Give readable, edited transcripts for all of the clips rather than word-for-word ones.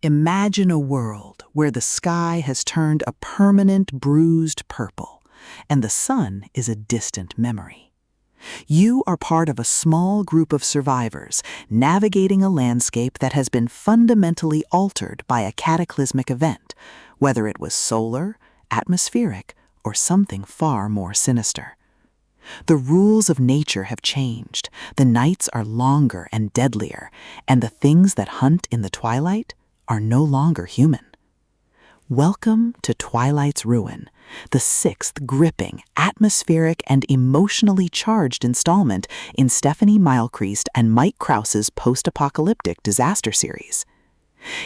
Imagine a world where the sky has turned a permanent bruised purple and the sun is a distant memory. You are part of a small group of survivors navigating a landscape that has been fundamentally altered by a cataclysmic event, whether it was solar, atmospheric, or something far more sinister. The rules of nature have changed, the nights are longer and deadlier, and the things that hunt in the twilight are no longer human. Welcome to Twilight's Ruin, the sixth gripping, atmospheric, and emotionally charged installment in Stephanie Mylchreest and Mike Kraus's Post-Apocalyptic disaster series.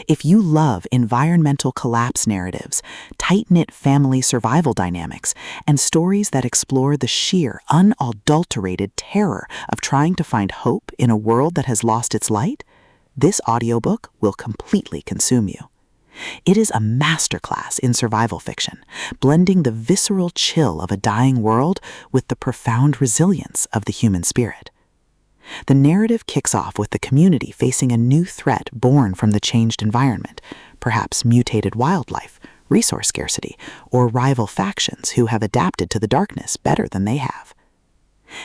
If you love environmental collapse narratives, tight-knit family survival dynamics, and stories that explore the sheer, unadulterated terror of trying to find hope in a world that has lost its light, this audiobook will completely consume you. It is a masterclass in survival fiction, blending the visceral chill of a dying world with the profound resilience of the human spirit. The narrative kicks off with the community facing a new threat born from the changed environment, perhaps mutated wildlife, resource scarcity, or rival factions who have adapted to the darkness better than they have.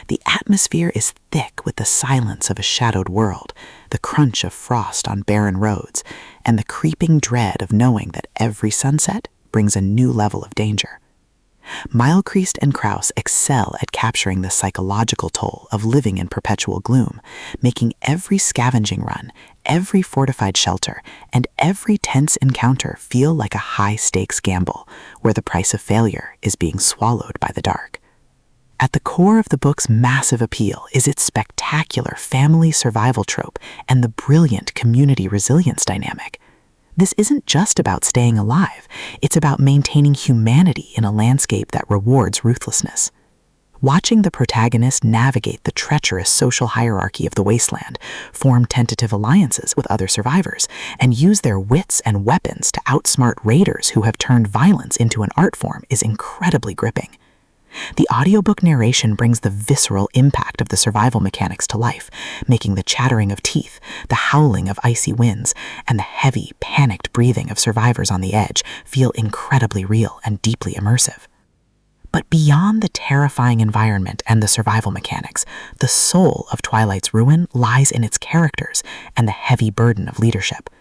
The atmosphere is thick with the silence of a shadowed world, the crunch of frost on barren roads, and the creeping dread of knowing that every sunset brings a new level of danger. Mylchreest and Kraus excel at capturing the psychological toll of living in perpetual gloom, making every scavenging run, every fortified shelter, and every tense encounter feel like a high-stakes gamble, where the price of failure is being swallowed by the dark. At the core of the book's massive appeal is its spectacular family survival trope and the brilliant community resilience dynamic. This isn't just about staying alive, it's about maintaining humanity in a landscape that rewards ruthlessness. Watching the protagonist navigate the treacherous social hierarchy of the wasteland, form tentative alliances with other survivors, and use their wits and weapons to outsmart raiders who have turned violence into an art form is incredibly gripping. The audiobook narration brings the visceral impact of the survival mechanics to life, making the chattering of teeth, the howling of icy winds, and the heavy, panicked breathing of survivors on the edge feel incredibly real and deeply immersive. But beyond the terrifying environment and the survival mechanics, the soul of Twilight's Ruin lies in its characters and the heavy burden of leadership.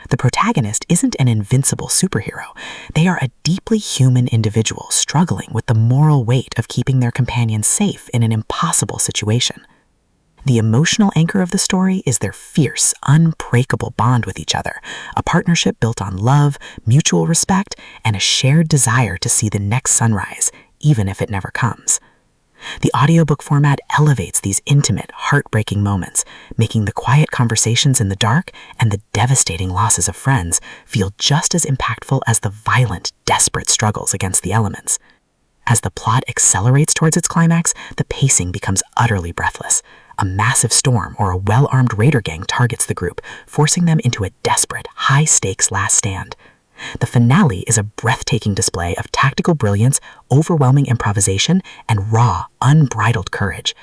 The protagonist isn't an invincible superhero. They are a deeply human individual struggling with the moral weight of keeping their companions safe in an impossible situation. The emotional anchor of the story is their fierce, unbreakable bond with each other, a partnership built on love, mutual respect, and a shared desire to see the next sunrise, even if it never comes. The audiobook format elevates these intimate, heartbreaking moments, making the quiet conversations in the dark and the devastating losses of friends feel just as impactful as the violent, desperate struggles against the elements. As the plot accelerates towards its climax, the pacing becomes utterly breathless. A massive storm or a well-armed raider gang targets the group, forcing them into a desperate, high-stakes last stand. The finale is a breathtaking display of tactical brilliance, overwhelming improvisation, and raw, unbridled courage.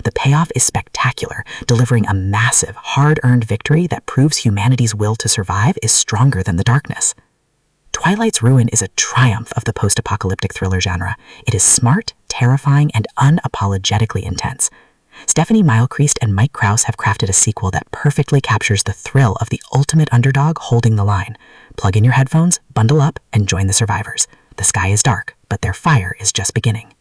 The payoff is spectacular, delivering a massive, hard-earned victory that proves humanity's will to survive is stronger than the darkness. Twilight's Ruin is a triumph of the post-apocalyptic thriller genre. It is smart, terrifying, and unapologetically intense. Stephanie Mylchreest and Mike Kraus have crafted a sequel that perfectly captures the thrill of the ultimate underdog holding the line. Plug in your headphones, bundle up, and join the survivors. The sky is dark, but their fire is just beginning.